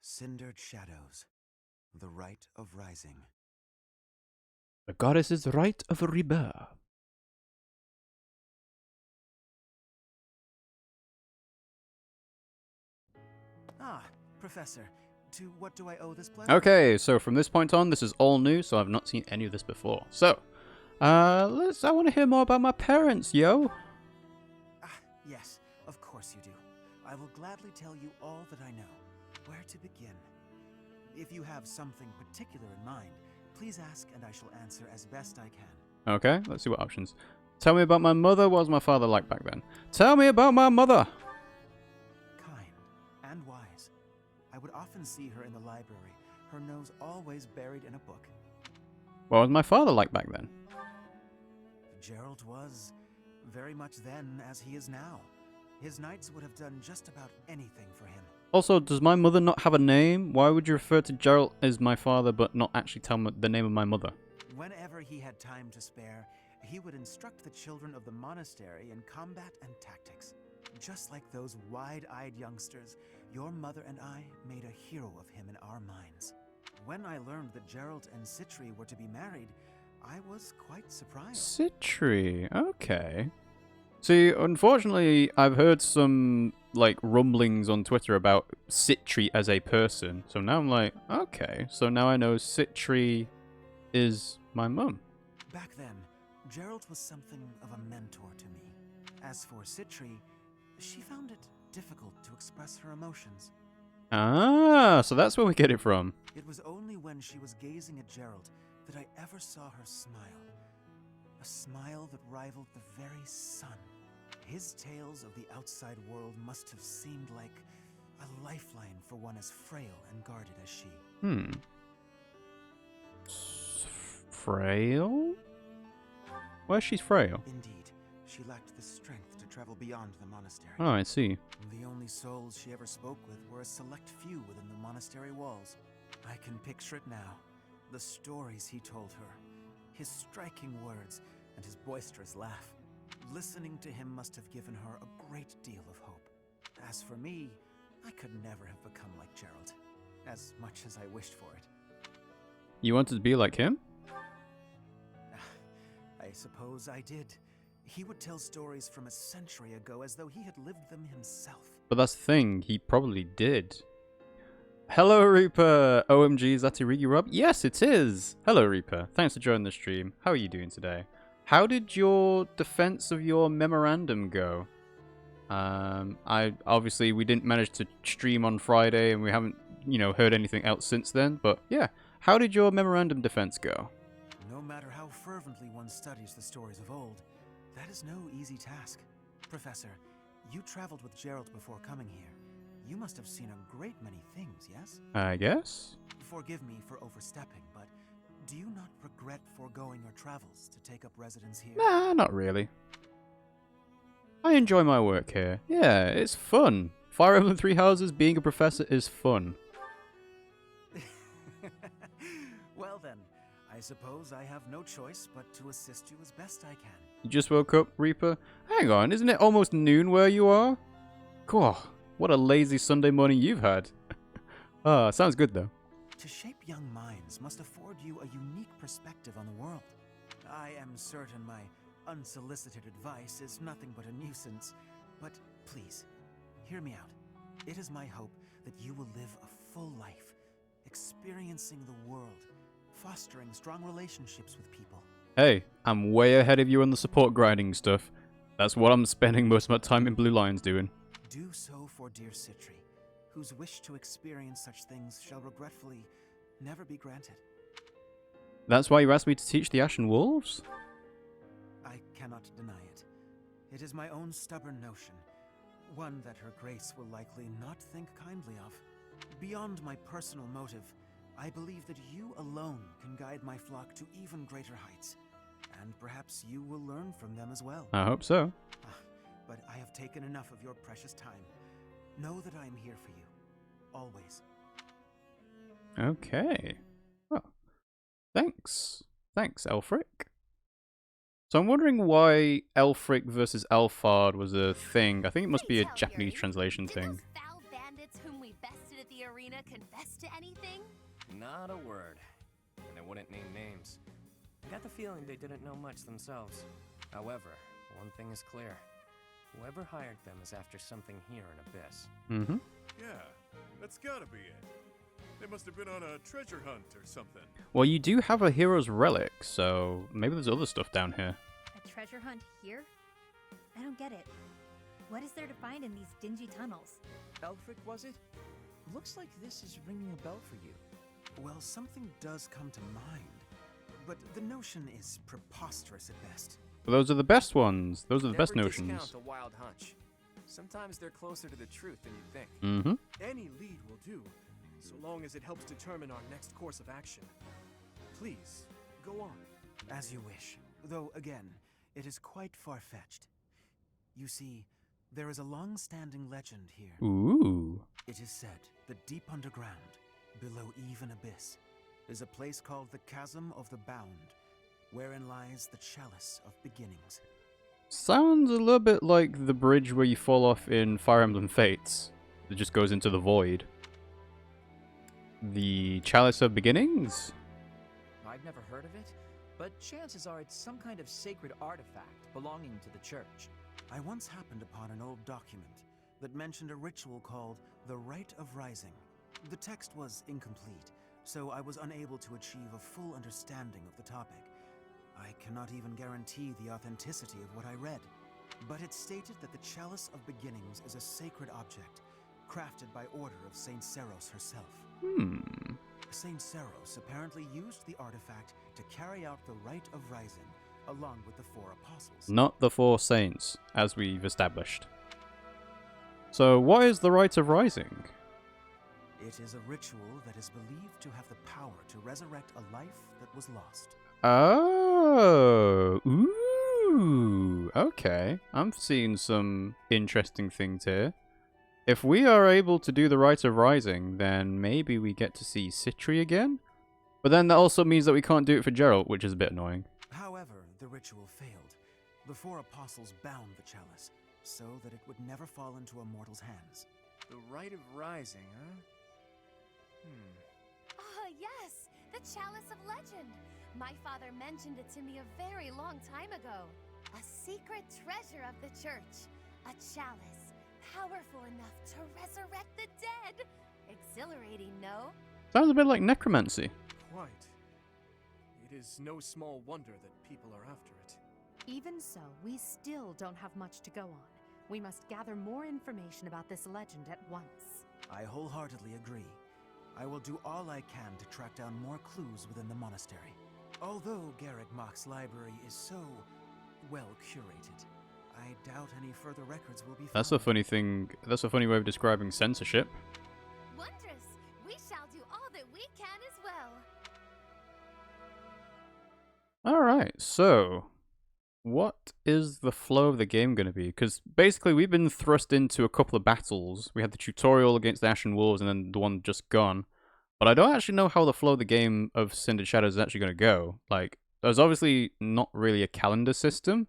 Cindered Shadows. The Rite of Rising. The goddess's rite of rebirth. Ah, Professor. To what do I owe this pleasure? Okay, so from this point on, this is all new, so I've not seen any of this before. So, I want to hear more about my parents, yo. Ah, yes, of course you do. I will gladly tell you all that I know. Where to begin? If you have something particular in mind, please ask and I shall answer as best I can. Okay, let's see what options. Tell me about my mother. What was my father like back then? Tell me about my mother. Kind and wise. I would often see her in the library, her nose always buried in a book. What was my father like back then? Gerald was very much then as he is now. His knights would have done just about anything for him. Also, does my mother not have a name? Why would you refer to Gerald as my father but not actually tell me the name of my mother? Whenever he had time to spare, he would instruct the children of the monastery in combat and tactics. Just like those wide-eyed youngsters, your mother and I made a hero of him in our minds. When I learned that Gerald and Citri were to be married, I was quite surprised. Citri, okay. See, unfortunately, I've heard some, like, rumblings on Twitter about Citri as a person. So now I'm like, okay, so now I know Citri is my mum. Back then, Gerald was something of a mentor to me. As for Citri, she found it difficult to express her emotions. Ah, so that's where we get it from. It was only when she was gazing at Gerald that I ever saw her smile. A smile that rivaled the very sun. His tales of the outside world must have seemed like a lifeline for one as frail and guarded as she. Frail? Where's she's frail? Indeed, she lacked the strength to travel beyond the monastery. Oh, I see. The only souls she ever spoke with were a select few within the monastery walls. I can picture it now. The stories he told her, his striking words, and his boisterous laugh. Listening to him must have given her a great deal of hope. As for me, I could never have become like Gerald, as much as I wished for it. You wanted to be like him? I suppose I did. He would tell stories from a century ago as though he had lived them himself. But that's the thing, he probably did. Hello, Reaper! OMG, is that RiggyRob? Yes, it is! Hello, Reaper. Thanks for joining the stream. How are you doing today? How did your defense of your memorandum go? Obviously, we didn't manage to stream on Friday, and we haven't, heard anything else since then. But yeah, how did your memorandum defense go? No matter how fervently one studies the stories of old, that is no easy task. Professor, you traveled with Gerald before coming here. You must have seen a great many things, yes? I guess. Forgive me for overstepping, but do you not regret foregoing your travels to take up residence here? Nah, not really. I enjoy my work here. Yeah, it's fun. Fire Emblem Three Houses, being a professor is fun. Well then, I suppose I have no choice but to assist you as best I can. You just woke up, Reaper? Hang on, isn't it almost noon where you are? Cool. What a lazy Sunday morning you've had. Sounds good though. To shape young minds must afford you a unique perspective on the world. I am certain my unsolicited advice is nothing but a nuisance, but please, hear me out. It is my hope that you will live a full life, experiencing the world, fostering strong relationships with people. Hey, I'm way ahead of you on the support grinding stuff. That's what I'm spending most of my time in Blue Lions doing. Do so for dear Citri, whose wish to experience such things shall regretfully never be granted. That's why you asked me to teach the Ashen Wolves? I cannot deny it. It is my own stubborn notion, one that her grace will likely not think kindly of. Beyond my personal motive, I believe that you alone can guide my flock to even greater heights, and perhaps you will learn from them as well. I hope so. But I have taken enough of your precious time. Know that I am here for you, always. Okay. Well, thanks. Thanks, Aelfric. So I'm wondering why Aelfric versus Alphard was a thing. I think it must be a Japanese translation thing. Did those foul bandits whom we bested at at the arena confess to anything? Not a word. And they wouldn't name names. I got the feeling they didn't know much themselves. However, one thing is clear. Whoever hired them is after something here in Abyss. Mm-hmm. Yeah, that's gotta be it. They must have been on a treasure hunt or something. Well, you do have a hero's relic, so maybe there's other stuff down here. A treasure hunt here? I don't get it. What is there to find in these dingy tunnels? Aelfric, was it? Looks like this is ringing a bell for you. Well, something does come to mind, but the notion is preposterous at best. But those are the best ones. Those are the best Never notions. discount a wild hunch. Sometimes they're closer to the truth than you think. Mm-hmm. Any lead will do, so long as it helps determine our next course of action. Please, go on. As you wish, though again, it is quite far-fetched. You see, there is a long-standing legend here. Ooh. It is said that deep underground, below even abyss, is a place called the Chasm of the Bound, wherein lies the Chalice of Beginnings. Sounds a little bit like the bridge where you fall off in Fire Emblem Fates. It just goes into the void. The Chalice of Beginnings? I've never heard of it, but chances are it's some kind of sacred artifact belonging to the church. I once happened upon an old document that mentioned a ritual called the Rite of Rising. The text was incomplete, so I was unable to achieve a full understanding of the topic. I cannot even guarantee the authenticity of what I read, but it stated that the Chalice of Beginnings is a sacred object, crafted by order of Saint Seros herself. Saint Seros apparently used the artifact to carry out the Rite of Rising, along with the 4 apostles. Not the 4 saints, as we've established. So, what is the Rite of Rising? It is a ritual that is believed to have the power to resurrect a life that was lost. Oh, ooh, okay. I'm seeing some interesting things here. If we are able to do the Rite of Rising, then maybe we get to see Citri again? But then that also means that we can't do it for Geralt, which is a bit annoying. However, the ritual failed. The 4 apostles bound the chalice, so that it would never fall into a mortal's hands. The Rite of Rising, huh? Ah, yes! The Chalice of Legend! My father mentioned it to me a very long time ago. A secret treasure of the church. A chalice, powerful enough to resurrect the dead. Exhilarating, no? Sounds a bit like necromancy. Quite. It is no small wonder that people are after it. Even so, we still don't have much to go on. We must gather more information about this legend at once. I wholeheartedly agree. I will do all I can to track down more clues within the monastery. Although Garegg Mach's library is so well curated, I doubt any further records will be found. That's a funny thing. That's a funny way of describing censorship. Wondrous! We shall do all that we can as well. Alright, so what is the flow of the game going to be? Because basically we've been thrust into a couple of battles. We had the tutorial against the Ashen Wolves and then the one just gone. But I don't actually know how the flow of the game of Cindered Shadows is actually going to go. Like, there's obviously not really a calendar system.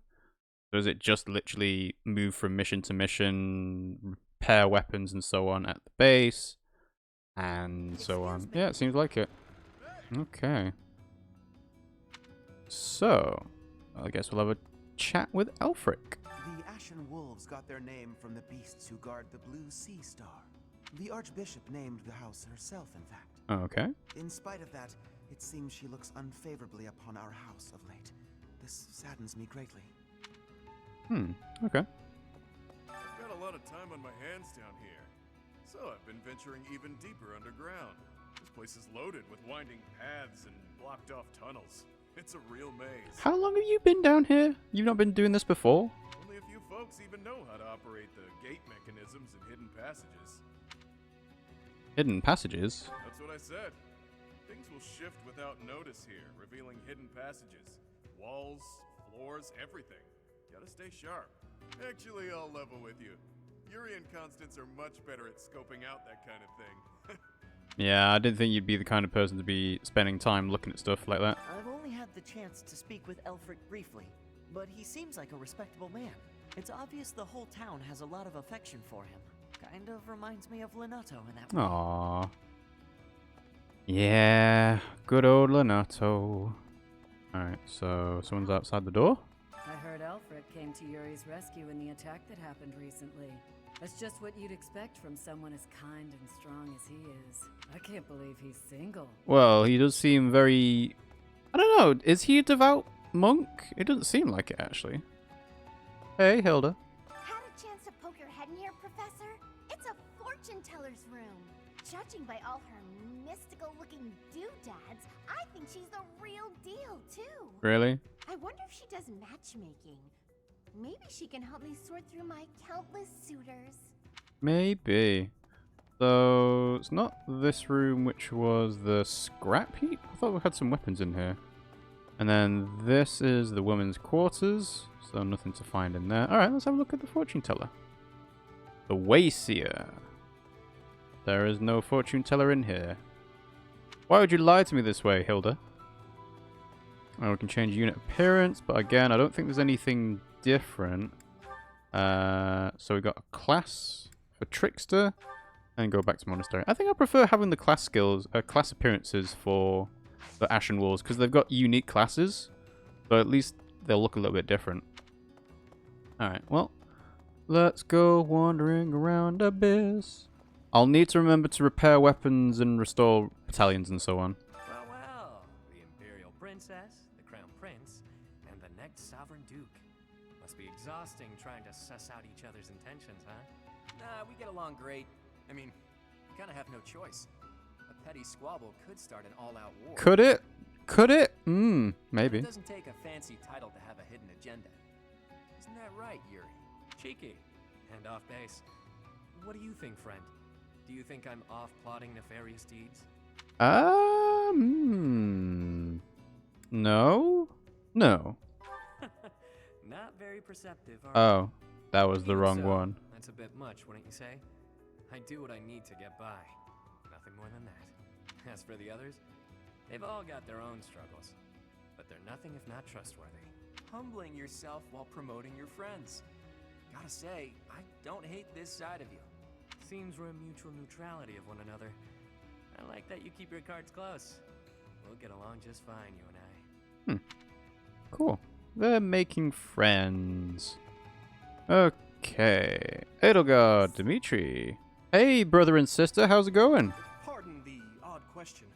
Does it just literally move from mission to mission, repair weapons and so on at the base, and so on? Yeah, it seems like it. Okay. So, I guess we'll have a chat with Aelfric. The Ashen Wolves got their name from the beasts who guard the Blue Sea Star. The Archbishop named the house herself, in fact. Okay. In spite of that, it seems she looks unfavorably upon our house of late. This saddens me greatly. Okay. I've got a lot of time on my hands down here, so I've been venturing even deeper underground. This place is loaded with winding paths and blocked off tunnels. It's a real maze. How long have you been down here? You've not been doing this before? Only a few folks even know how to operate the gate mechanisms and hidden passages. Hidden passages? That's what I said. Things will shift without notice here, revealing hidden passages. Walls, floors, everything. Gotta stay sharp. Actually, I'll level with you. Yuri and Constance are much better at scoping out that kind of thing. Yeah, I didn't think you'd be the kind of person to be spending time looking at stuff like that. I've only had the chance to speak with Aelfric briefly, but he seems like a respectable man. It's obvious the whole town has a lot of affection for him. Kind of reminds me of Lenato in that way. Aww. Yeah, good old Lenato. Alright, so someone's outside the door? I heard Aelfric came to Yuri's rescue in the attack that happened recently. That's just what you'd expect from someone as kind and strong as he is. I can't believe he's single. Well, he does seem very... I don't know, is he a devout monk? It doesn't seem like it, actually. Hey, Hilda. Had a chance to poke your head in here, Professor? It's a fortune teller's room. Judging by all her mystical-looking doodads, I think she's the real deal, too. Really? I wonder if she does matchmaking. Maybe she can help me sort through my countless suitors. Maybe. So, it's not this room which was the scrap heap? I thought we had some weapons in here. And then this is the women's quarters. So nothing to find in there. Alright, let's have a look at the fortune teller. The Wayseer. There is no fortune teller in here. Why would you lie to me this way, Hilda? Oh, we can change unit appearance, but again, I don't think there's anything different. So we got a class for Trickster, and go back to Monastery. I think I prefer having the class skills, class appearances for the Ashen Wolves, because they've got unique classes, but at least they'll look a little bit different. Alright, well, let's go wandering around Abyss. I'll need to remember to repair weapons and restore battalions and so on. Well, well. The Imperial Princess, the Crown Prince, and the next Sovereign Duke. Must be exhausting trying to suss out each other's intentions, huh? Nah, we get along great. I mean, we kind of have no choice. A petty squabble could start an all-out war. Could it? Could it? Maybe. It doesn't take a fancy title to have a hidden agenda. Isn't that right, Yuri? Cheeky. And off base. What do you think, friend? Do you think I'm off plotting nefarious deeds? No? No. Not very perceptive, are Oh, that was the Even wrong so, one. That's a bit much, wouldn't you say? I do what I need to get by. Nothing more than that. As for the others, they've all got their own struggles. But they're nothing if not trustworthy. Humbling yourself while promoting your friends. Gotta say, I don't hate this side of you. Seems we're a mutual neutrality of one another. I like that you keep your cards close. We'll get along just fine, you and I. Cool. They're making friends. Okay. Edelgard, Dimitri. Hey, brother and sister, how's it going? Pardon the odd question,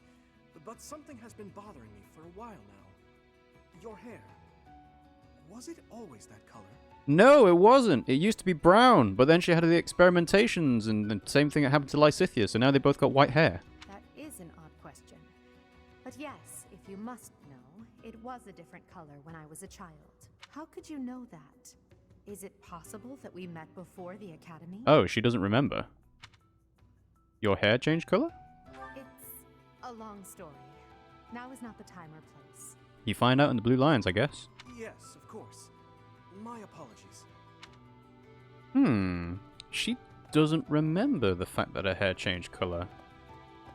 but something has been bothering me for a while now. Your hair. Was it always that color? No, it wasn't. It used to be brown, but then she had the experimentations, and the same thing that happened to Lysithea, so now they both got white hair. That is an odd question. But yes, if you must know, it was a different color when I was a child. How could you know that? Is it possible that we met before the academy? Oh, she doesn't remember. Your hair changed color? It's a long story. Now is not the time or place. You find out in the Blue Lions, I guess. Yes, of course. My apologies. She doesn't remember the fact that her hair changed color.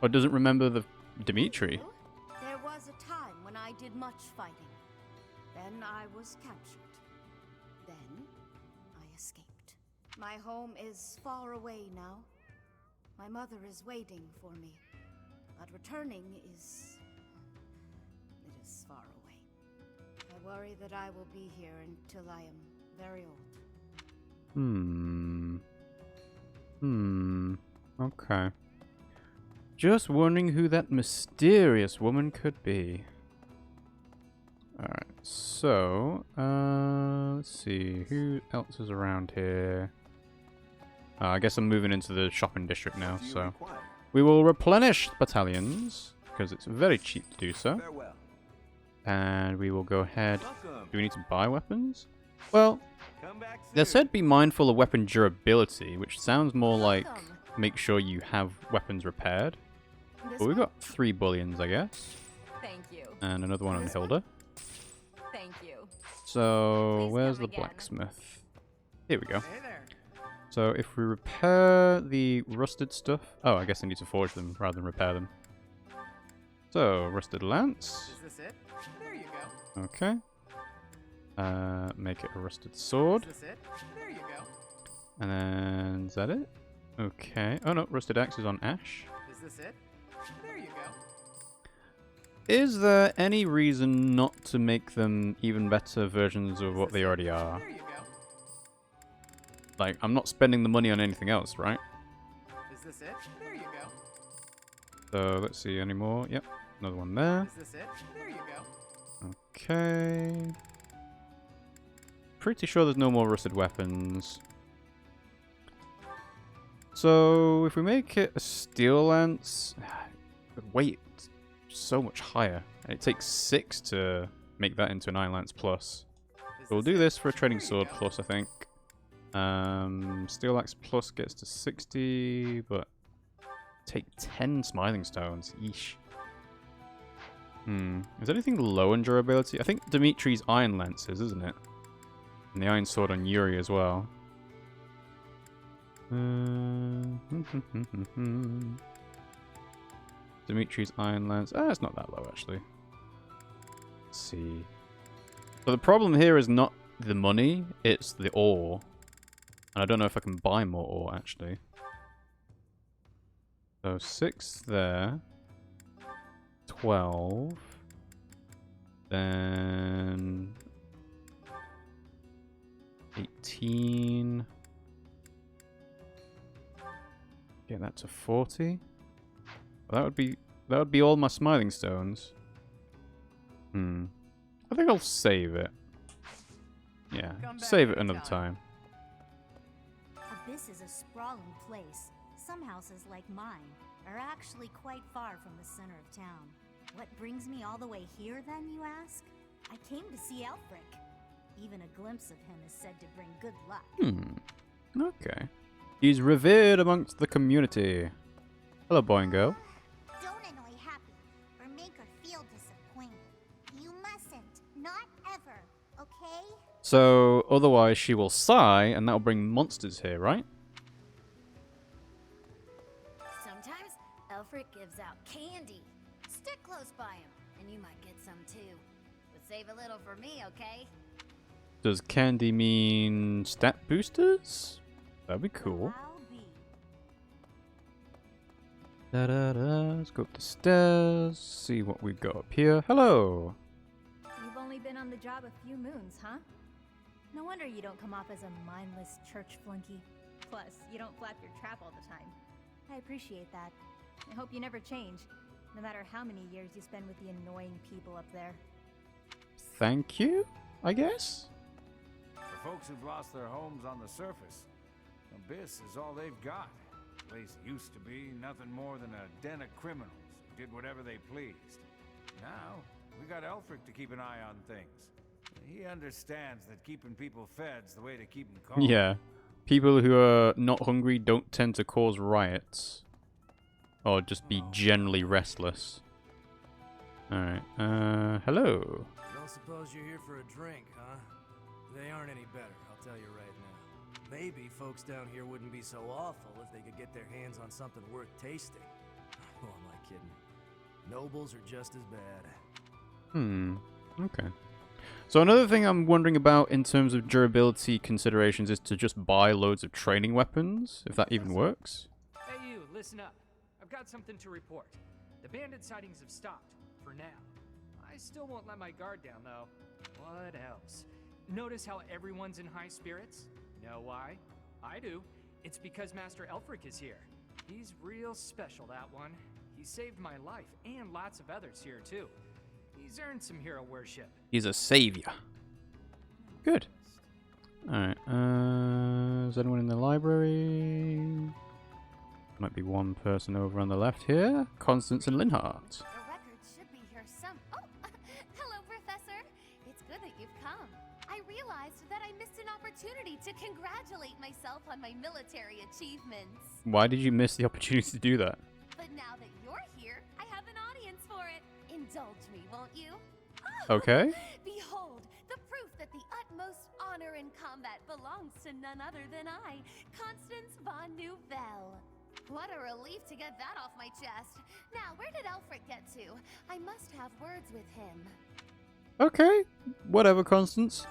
Or doesn't remember the Dimitri. There was a time when I did much fighting. Then I was captured. Then I escaped. My home is far away now. My mother is waiting for me. But returning is... it is far away. I worry that I will be here until I am very old. Okay. Just wondering who that mysterious woman could be. Alright, so, let's see, who else is around here? I guess I'm moving into the shopping district now, so we will replenish battalions, because it's very cheap to do so. Farewell. And we will go ahead. Welcome. Do we need to buy weapons? Well, Come back they soon. said be mindful of weapon durability, which sounds more like Welcome. make sure you have weapons repaired. This But we've one? got 3 bullions, I guess. Thank you. And another one on This one? Hilda. Thank you. So, Please where's come the again. blacksmith? Here we go. Hey there. So, if we repair the rusted stuff... Oh, I guess I need to forge them rather than repair them. So, rusted lance. Is this it? There you go. Okay. Make it a rusted sword. Is this it? There you go. And then, is that it? Okay. Oh no, rusted axe is on Ash. Is this it? There you go. Is there any reason not to make them even better versions of what they already are? There you go. Like, I'm not spending the money on anything else, right? Is this it? There you go. So, let's see, any more? Yep, another one there. Is this it? There you go. Okay. Pretty sure there's no more rusted weapons. So, if we make it a steel lance, the weight is so much higher. And it takes 6 to make that into an iron lance plus. So we'll do this for a trading sword plus, I think. Steel axe plus gets to 60, but take 10 smiling stones. Yeesh. Is there anything low in durability? I think Dimitri's iron lances, isn't it? And the iron sword on Yuri as well. Dimitri's iron lance. Ah, it's not that low actually. Let's see. But the problem here is not the money, it's the ore. And I don't know if I can buy more ore actually. So 6 there. 12. Then 18. Get that to 40. Well, that would be all my smiling stones. I think I'll save it. Yeah, save it another time. Abyss is a sprawling place. Some houses like mine are actually quite far from the center of town. What brings me all the way here then, you ask? I came to see Aelfric. Even a glimpse of him is said to bring good luck. Okay. He's revered amongst the community. Hello, boy and girl. Don't annoy Happy or make her feel disappointed. You mustn't. Not ever. Okay? So, otherwise she will sigh, and that'll bring monsters here, right? Sometimes Aelfric gives out candy. Stick close by him, and you might get some too. But save a little for me, okay? Does candy mean stat boosters? That'd be cool. Let's go up the stairs, see what we've got up here. Hello! You've only been on the job a few moons, huh? No wonder you don't come off as a mindless church flunky. Plus, you don't flap your trap all the time. I appreciate that. I hope you never change, no matter how many years you spend with the annoying people up there. Thank you, I guess? For folks who've lost their homes on the surface, Abyss is all they've got. The place used to be nothing more than a den of criminals who did whatever they pleased. Now, we got Aelfric to keep an eye on things. He understands that keeping people fed's the way to keep them calm. Yeah. People who are not hungry don't tend to cause riots. Or just be generally restless. Alright, hello. Don't suppose you're here for a drink, huh? They aren't any better, I'll tell you right now. Maybe folks down here wouldn't be so awful if they could get their hands on something worth tasting. Who am I kidding? Nobles are just as bad. Okay. So another thing I'm wondering about in terms of durability considerations is to just buy loads of training weapons, if that even works. Hey you, listen up. I've got something to report. The bandit sightings have stopped, for now. I still won't let my guard down, though. What else? Notice how everyone's in high spirits? Know why? I do. It's because Master Aelfric is here. He's real special, that one. He saved my life, and lots of others here, too. He's earned some hero worship. He's a savior. Good. Alright, is anyone in the library? Might be one person over on the left here. Constance and Linhart. The records should be here some... Oh! Hello, Professor! It's good that you've come. I realized that I missed an opportunity to congratulate myself on my military achievements. Why did you miss the opportunity to do that? But now that you're here, I have an audience for it. Indulge me, won't you? Okay. Behold, the proof that the utmost honor in combat belongs to none other than I, Constance von Nouvelle. What a relief to get that off my chest. Now, where did Aelfric get to? I must have words with him. Okay. Whatever, Constance.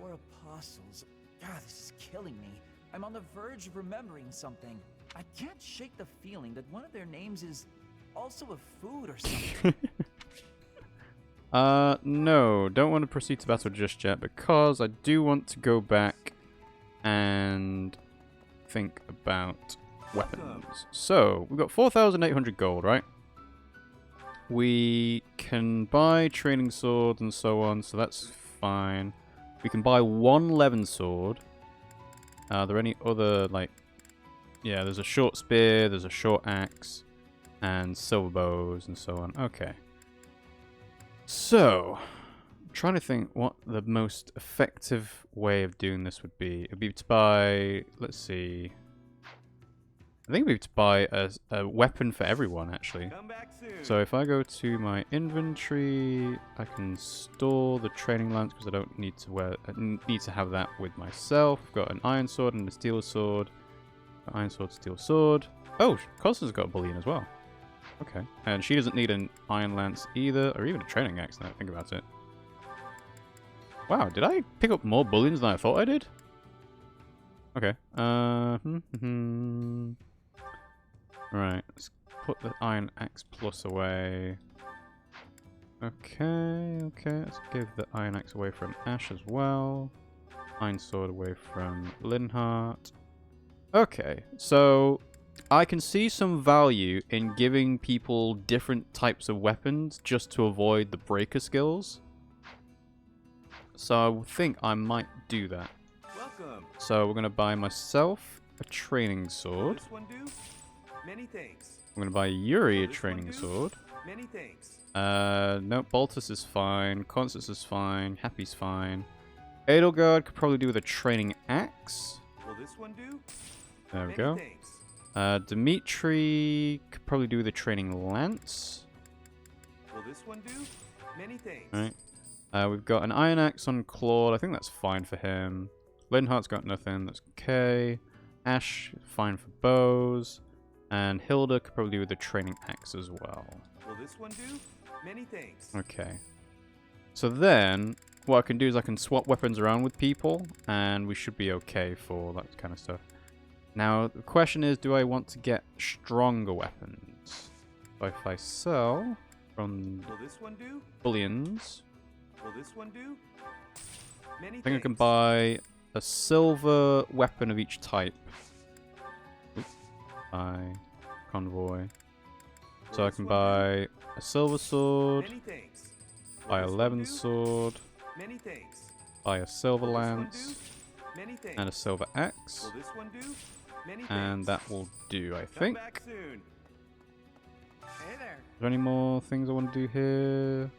4 apostles. God, this is killing me. I'm on the verge of remembering something. I can't shake the feeling that one of their names is also a food or something. No, don't want to proceed to battle just yet because I do want to go back and think about weapons. So, we've got 4,800 gold, right? We can buy training swords and so on, so that's fine. We can buy one Levin sword. Are there any other, like... Yeah, there's a short spear, there's a short axe, and silver bows and so on. Okay. So, I'm trying to think what the most effective way of doing this would be. It would be to buy, let's see. I think it would be to buy a weapon for everyone, actually. So if I go to my inventory, I can store the training lance because I don't need to have that with myself. I've got an iron sword and a steel sword. Iron sword, steel sword. Oh, Constance's got a bullion as well. Okay. And she doesn't need an iron lance either, or even a training axe now that I think about it. Wow, did I pick up more bullions than I thought I did? Okay. Right, let's put the iron axe plus away. Okay, let's give the iron axe away from Ash as well. Iron sword away from Linhardt. Okay, so I can see some value in giving people different types of weapons just to avoid the breaker skills. So I think I might do that. Welcome. So we're going to buy myself a training sword. This one do? Many thanks. I'm going to buy Yuri a training sword. Many thanks. No, Baltus is fine. Constance is fine. Happy's fine. Edelgard could probably do with a training axe. Will this one do? There we go. Dimitri could probably do with a training lance. Will this one do? Many thanks. Alright. We've got an iron axe on Claude. I think that's fine for him. Linhardt's got nothing. That's okay. Ash, fine for bows. And Hilda could probably do with a training axe as well. Will this one do? Many thanks. Okay. So then, what I can do is I can swap weapons around with people, and we should be okay for that kind of stuff. Now, the question is, do I want to get stronger weapons? So if I sell from Will this one do? bullions, Will this one do? Many I think I can buy a silver weapon of each type. Oops. Buy convoy. So I can buy a silver sword, buy a Levin sword, buy a silver lance, and a silver axe. And that will do, I think. Hey there. Are there any more things I want to do here?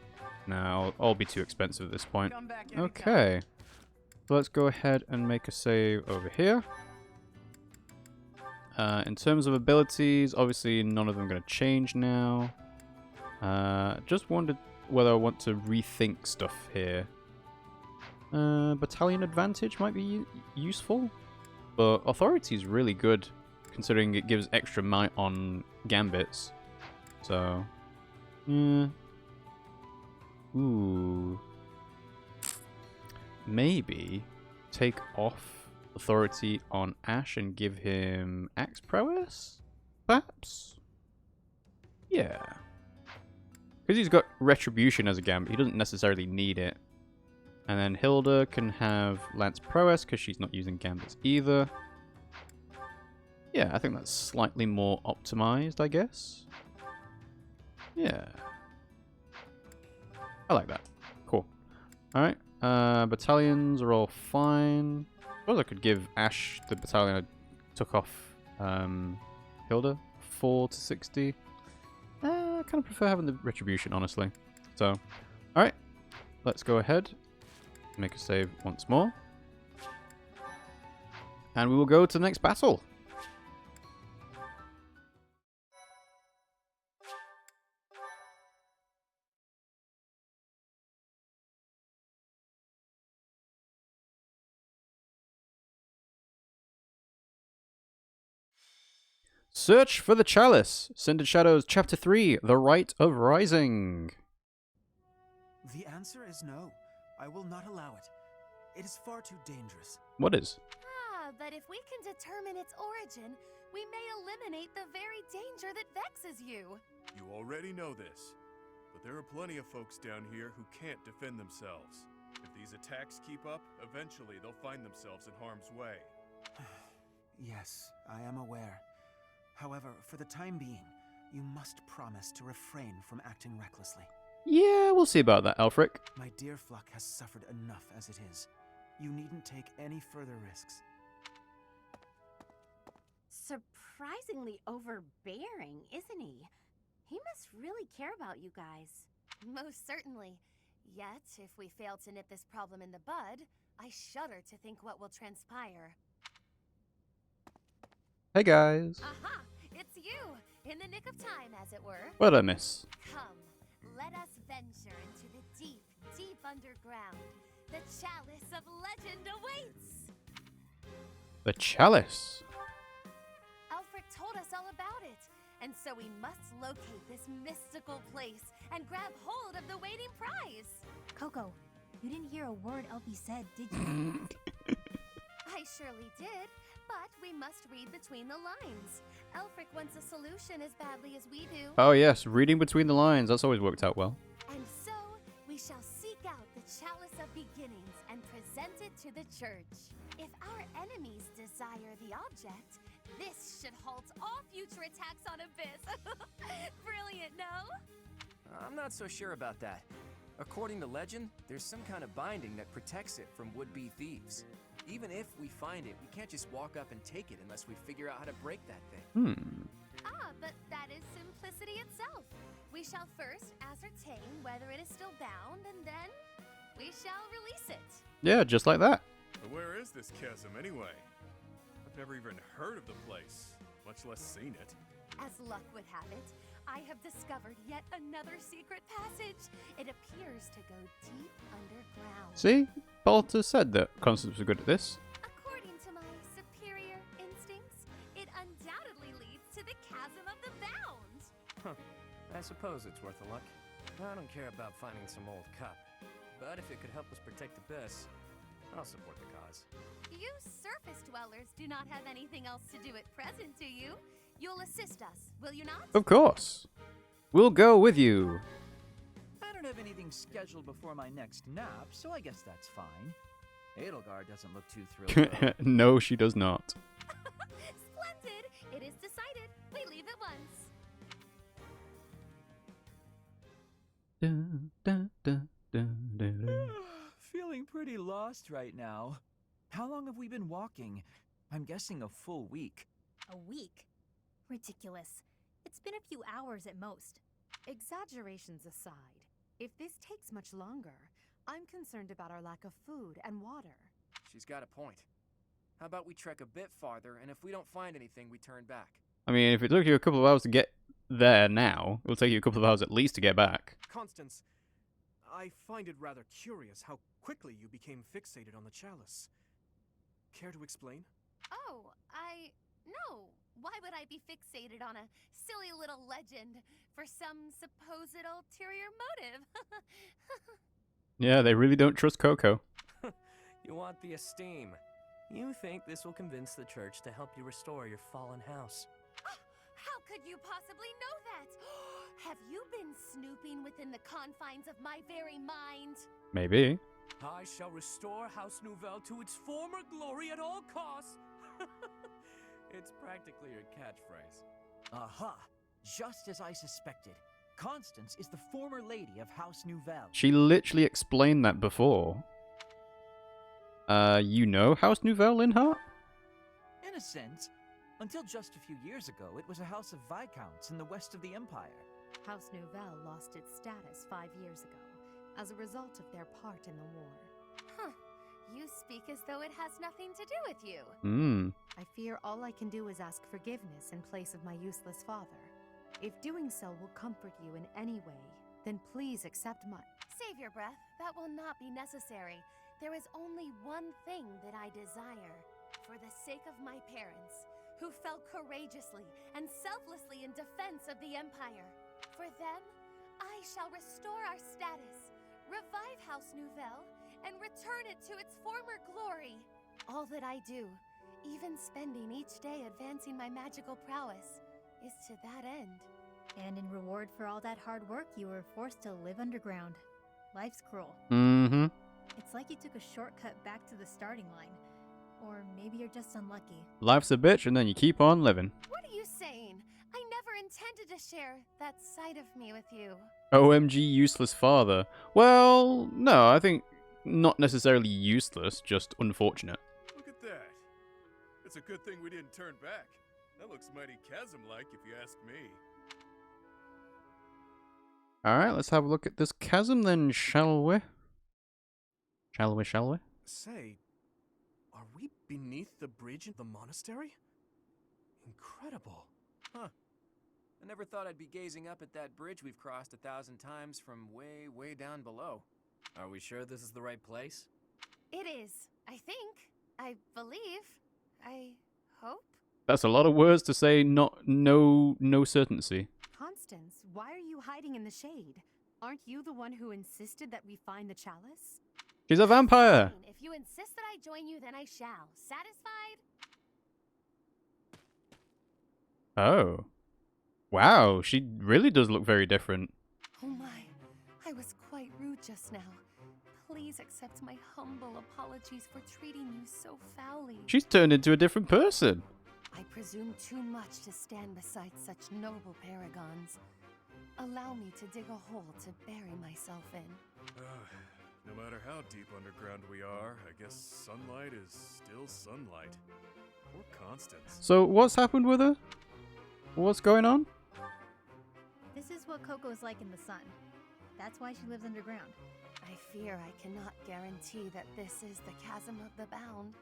No, I'll be too expensive at this point. Okay. So let's go ahead and make a save over here. In terms of abilities, obviously none of them are going to change now. Just wondered whether I want to rethink stuff here. Battalion advantage might be useful, but authority is really good considering it gives extra might on gambits. So, ooh, maybe take off authority on Ash and give him axe prowess, perhaps. Yeah, because he's got retribution as a gambit, he doesn't necessarily need it. And then Hilda can have lance prowess because she's not using gambits either. Yeah, I think that's slightly more optimized, I guess. Yeah. I like that. Cool. Alright. Battalions are all fine. I suppose I could give Ash the battalion I took off Hilda. 4 to 60. I kind of prefer having the retribution, honestly. So, alright. Let's go ahead. Make a save once more. And we will go to the next battle. Search for the Chalice. Cindered Shadows, Chapter 3, The Rite of Rising. The answer is no. I will not allow it. It is far too dangerous. What is? but if we can determine its origin, we may eliminate the very danger that vexes you. You already know this, but there are plenty of folks down here who can't defend themselves. If these attacks keep up, eventually they'll find themselves in harm's way. Yes, I am aware. However, for the time being, you must promise to refrain from acting recklessly. Yeah, we'll see about that, Aelfric. My dear Fluck has suffered enough as it is. You needn't take any further risks. Surprisingly overbearing, isn't he? He must really care about you guys. Most certainly. Yet, if we fail to nip this problem in the bud, I shudder to think what will transpire. Hey guys. Aha! It's you! In the nick of time, as it were. What did I miss? Come, let us venture into the deep, deep underground. The chalice of legend awaits! The chalice? Aelfric told us all about it, and so we must locate this mystical place and grab hold of the waiting prize. Coco, you didn't hear a word Elfie said, did you? I surely did, but we must read between the lines. Aelfric wants a solution as badly as we do. Oh yes, reading between the lines. That's always worked out well. And so, we shall seek out the Chalice of Beginnings and present it to the church. If our enemies desire the object, this should halt all future attacks on Abyss. Brilliant, no? I'm not so sure about that. According to legend, there's some kind of binding that protects it from would-be thieves. Even if we find it, we can't just walk up and take it unless we figure out how to break that thing. But that is simplicity itself. We shall first ascertain whether it is still bound, and then we shall release it. Yeah, just like that. But where is this chasm anyway? I've never even heard of the place, much less seen it. As luck would have it, I have discovered yet another secret passage. It appears to go deep underground. See? Balter said that Constance was good at this. According to my superior instincts, it undoubtedly leads to the chasm of the bound. Huh. I suppose it's worth a look. I don't care about finding some old cup, but if it could help us protect Abyss, I'll support the cause. You surface dwellers do not have anything else to do at present, do you? You'll assist us, will you not? Of course. We'll go with you. I don't have anything scheduled before my next nap, so I guess that's fine. Edelgard doesn't look too thrilled. No, she does not. Splendid! It is decided. We leave at once. Feeling pretty lost right now. How long have we been walking? I'm guessing a full week. A week? Ridiculous. It's been a few hours at most. Exaggerations aside, if this takes much longer, I'm concerned about our lack of food and water. She's got a point. How about we trek a bit farther, and if we don't find anything, we turn back? I mean, if it took you a couple of hours to get there now, it'll take you a couple of hours at least to get back. Constance, I find it rather curious how quickly you became fixated on the chalice. Care to explain? Oh, no. Why would I be fixated on a silly little legend for some supposed ulterior motive? Yeah, they really don't trust Coco. You want the esteem. You think this will convince the church to help you restore your fallen house. How could you possibly know that? Have you been snooping within the confines of my very mind? Maybe. I shall restore House Nouvelle to its former glory at all costs. It's practically your catchphrase. Aha! Just as I suspected. Constance is the former lady of House Nouvelle. She literally explained that before. You know House Nouvelle, Linhart? In a sense. Until just a few years ago, it was a house of viscounts in the west of the Empire. House Nouvelle lost its status 5 years ago, as a result of their part in the war. Huh. You speak as though it has nothing to do with you. I fear all I can do is ask forgiveness in place of my useless father. If doing so will comfort you in any way, then please accept my— Save your breath. That will not be necessary. There is only one thing that I desire. For the sake of my parents, who fell courageously and selflessly in defense of the Empire. For them, I shall restore our status, revive House Nouvelle, and return it to its former glory. All that I do Even spending each day advancing my magical prowess is to that end. And in reward for all that hard work, you were forced to live underground. Life's cruel. Mm-hmm. It's like you took a shortcut back to the starting line. Or maybe you're just unlucky. Life's a bitch, and then you keep on living. What are you saying? I never intended to share that side of me with you. OMG useless father. Well, no, I think not necessarily useless, just unfortunate. Look at that. It's a good thing we didn't turn back. That looks mighty chasm-like if you ask me. Alright, let's have a look at this chasm then, shall we? Shall we, shall we? Say, are we beneath the bridge in the monastery? Incredible. Huh. I never thought I'd be gazing up at that bridge we've crossed 1,000 times from way, way down below. Are we sure this is the right place? It is, I think. I believe. I hope. That's a lot of words to say, no certainty. Constance, why are you hiding in the shade? Aren't you the one who insisted that we find the chalice? She's a vampire! Fine. If you insist that I join you, then I shall. Satisfied? Oh. Wow, she really does look very different. Oh my, I was quite rude just now. Please accept my humble apologies for treating you so foully. She's turned into a different person. I presume too much to stand beside such noble paragons. Allow me to dig a hole to bury myself in. No matter how deep underground we are, I guess sunlight is still sunlight. Poor Constance. So, what's happened with her? What's going on? This is what Coco's like in the sun. That's why she lives underground. I fear I cannot guarantee that this is the chasm of the bound.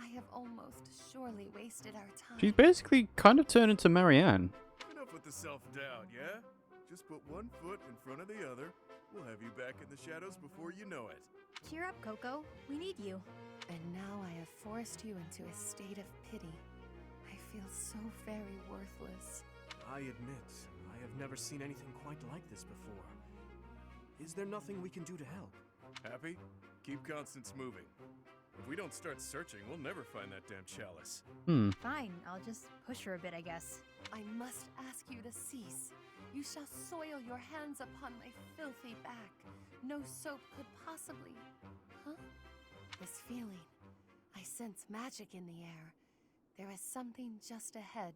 I have almost surely wasted our time. She's basically kind of turned into Marianne. Enough with the self-doubt, yeah? Just put one foot in front of the other. We'll have you back in the shadows before you know it. Cheer up, Coco. We need you. And now I have forced you into a state of pity. I feel so very worthless. I admit, I have never seen anything quite like this before. Is there nothing we can do to help? Happy? Keep Constance moving. If we don't start searching, we'll never find that damn chalice. Fine, I'll just push her a bit, I guess. I must ask you to cease. You shall soil your hands upon my filthy back. No soap could possibly... Huh? This feeling. I sense magic in the air. There is something just ahead.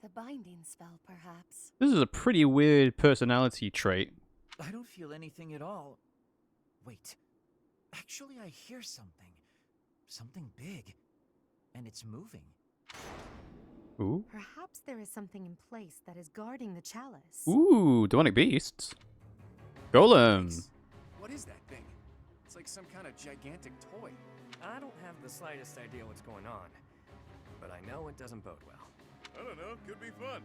The binding spell, perhaps. This is a pretty weird personality trait. I don't feel anything at all. Wait. Actually, I hear something. Something big. And it's moving. Ooh. Perhaps there is something in place that is guarding the chalice. Ooh, demonic beasts. Golem. What is that thing? It's like some kind of gigantic toy. I don't have the slightest idea what's going on, but I know it doesn't bode well. I don't know, could be fun.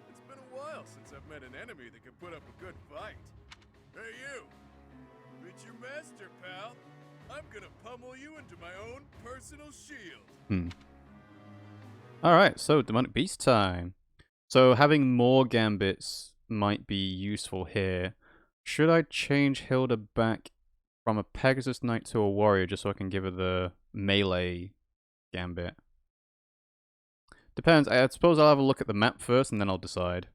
It's been a while since I've met an enemy that could put up a good fight. Hey you! Meet your master, pal. I'm gonna pummel you into my own personal shield. Alright, so demonic beast time. So having more gambits might be useful here. Should I change Hilda back from a Pegasus Knight to a warrior just so I can give her the melee gambit? Depends. I suppose I'll have a look at the map first and then I'll decide.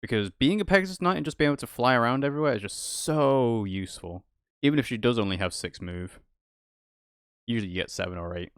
Because being a Pegasus Knight and just being able to fly around everywhere is just so useful. Even if she does only have 6 move. Usually you get 7 or 8.